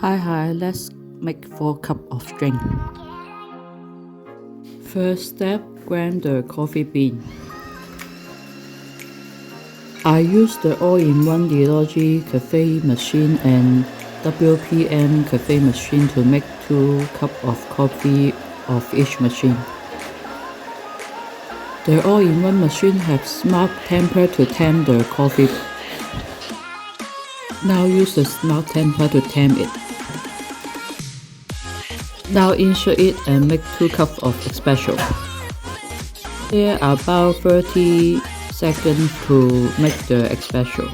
Hi, let's make 4 cups of drink. First step, grind the coffee bean. I use the all-in-one Delogi cafe machine and WPM cafe machine to make 2 cups of coffee of each machine. The all-in-one machine has smart temper to temp the coffee. Now use the smart temper to temp it. Now insert it and make 2 cups of espresso. There are about 30 seconds to make the espresso.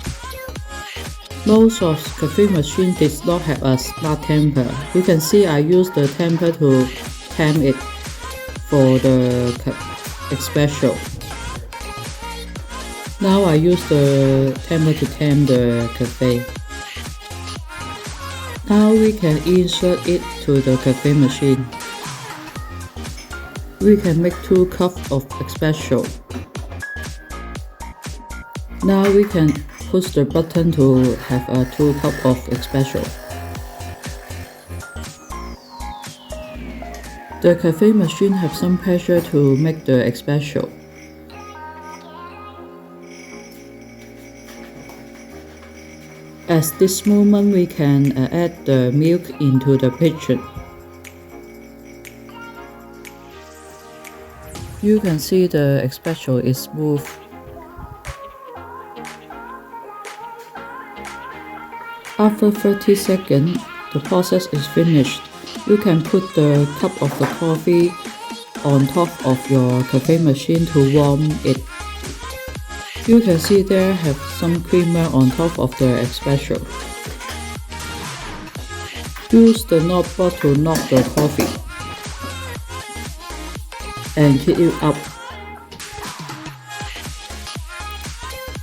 Most of cafe machine does not have a smart temper. You can see I use the temper to temp it for the espresso. Now I use the temper to temp the cafe. Now we can insert it to the cafe machine. We can make 2 cups of espresso. Now we can push the button to have a 2 cups of espresso. The cafe machine has some pressure to make the espresso. At this moment, we can add the milk into the pitcher. You can see the espresso is smooth. After 30 seconds, the process is finished. You can put the cup of the coffee on top of your cafe machine to warm it. You can see there have some creamer on top of the espresso. Use the knob to knock the coffee and heat it up.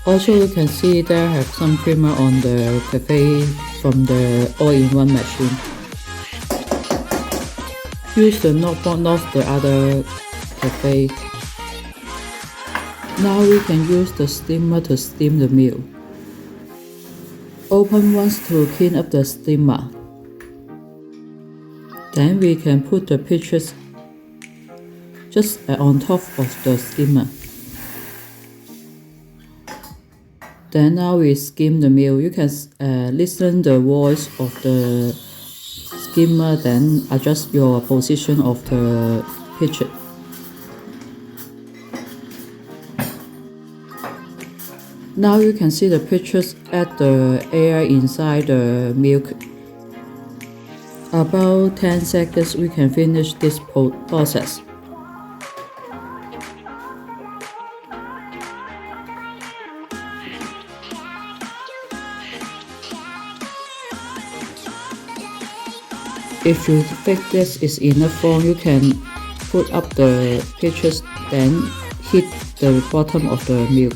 Also, you can see there have some creamer on the cafe from the all-in-one machine. Use the knob to knock the other cafe. Now we can use the steamer to steam the milk. Open once to clean up the steamer. Then we can put the pitchers just on top of the steamer. Then now we skim the milk. You can listen the voice of the skimmer, then adjust your position of the pitcher. Now you can see the pitchers add the air inside the milk. About 10 seconds we can finish this process. If you think this is enough warm, you can put up the pitchers, then heat the bottom of the milk.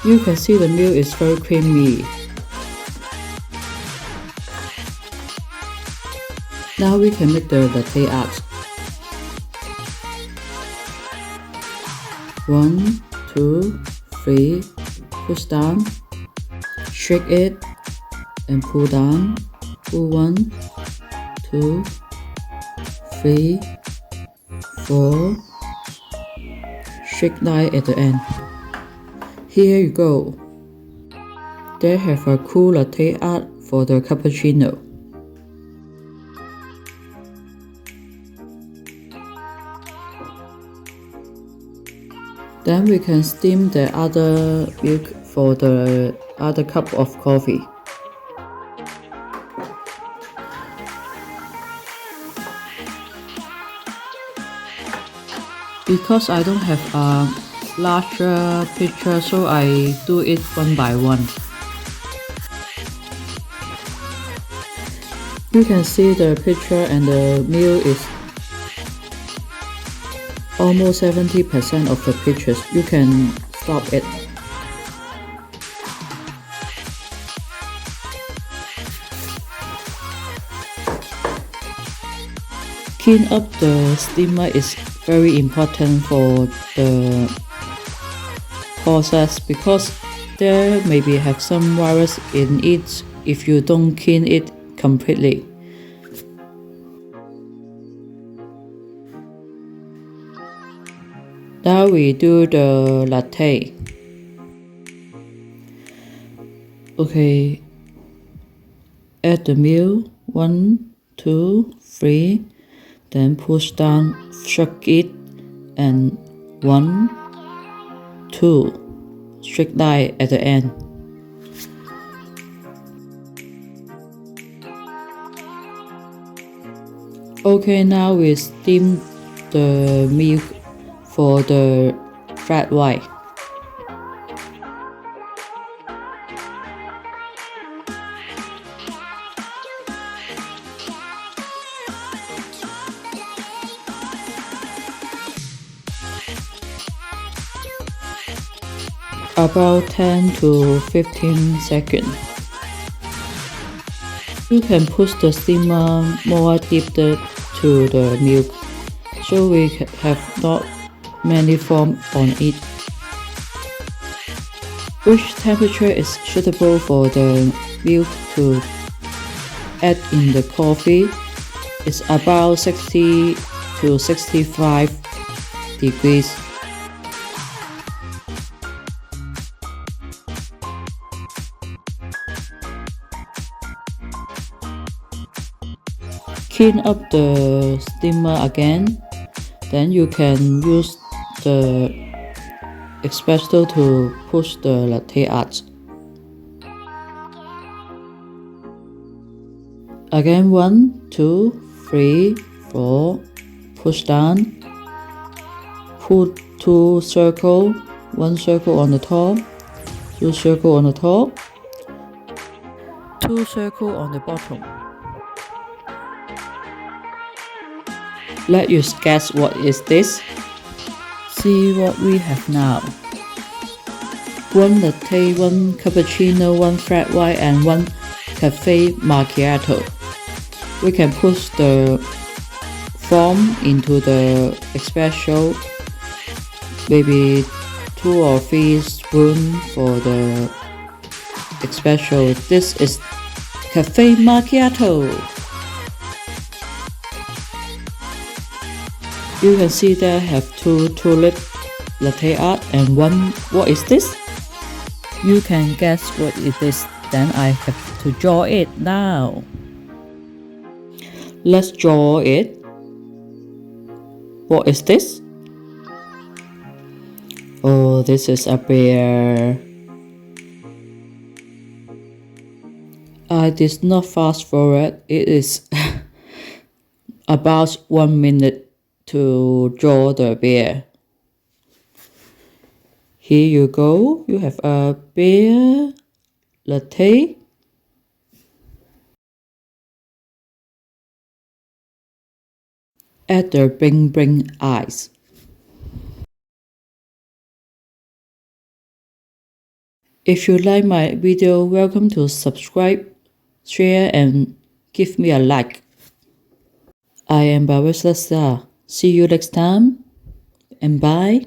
You can see the milk is very creamy. Now we can make the latte art. 1, 2, 3, push down, shake it, and pull down. Pull 1, 2, 3, 4. Shake light at the end. Here you go. They have a cool latte art for the cappuccino. Then we can steam the other milk for the other cup of coffee. Because I don't have a larger pitcher, so I do it one by one. You can see the pitcher and the milk is almost 70% of the pitchers. You can stop it. Clean up the steamer is very important for the process because there maybe have some virus in it if you don't clean it completely. Now we do the latte. Okay, add the milk 1, 2, 3, then push down, shake it, and 1, 2, shake light at the end. Okay, now we steam the milk for the flat white. About 10 to 15 seconds. You can push the steamer more deeper to the milk, so we have not many foam on it. Which temperature is suitable for the milk to add in the coffee? It's about 60 to 65 degrees. Clean up the steamer again, then you can use the espresso to push the latte art. Again 1, 2, 3, 4, push down, put 2 circles, 1 circle on the top, 2 circles on the top, 2 circles on the bottom. Let you guess what is this. See what we have now. 1 latte, 1 cappuccino, 1 flat white, and 1 cafe macchiato. We can push the foam into the espresso, maybe 2 or 3 spoons for the espresso. This is cafe macchiato. You can see there have 2 tulip latte art and 1. What is this? You can guess what it is. Then I have to draw it now. Let's draw it. What is this? Oh, this is a bear. I did not fast forward. It is about 1 minute to draw the bear. Here you go. You have a bear latte. Add the bling bling eyes. If you like my video, welcome to subscribe, share, and give me a like. I am Barista. See you next time, and bye.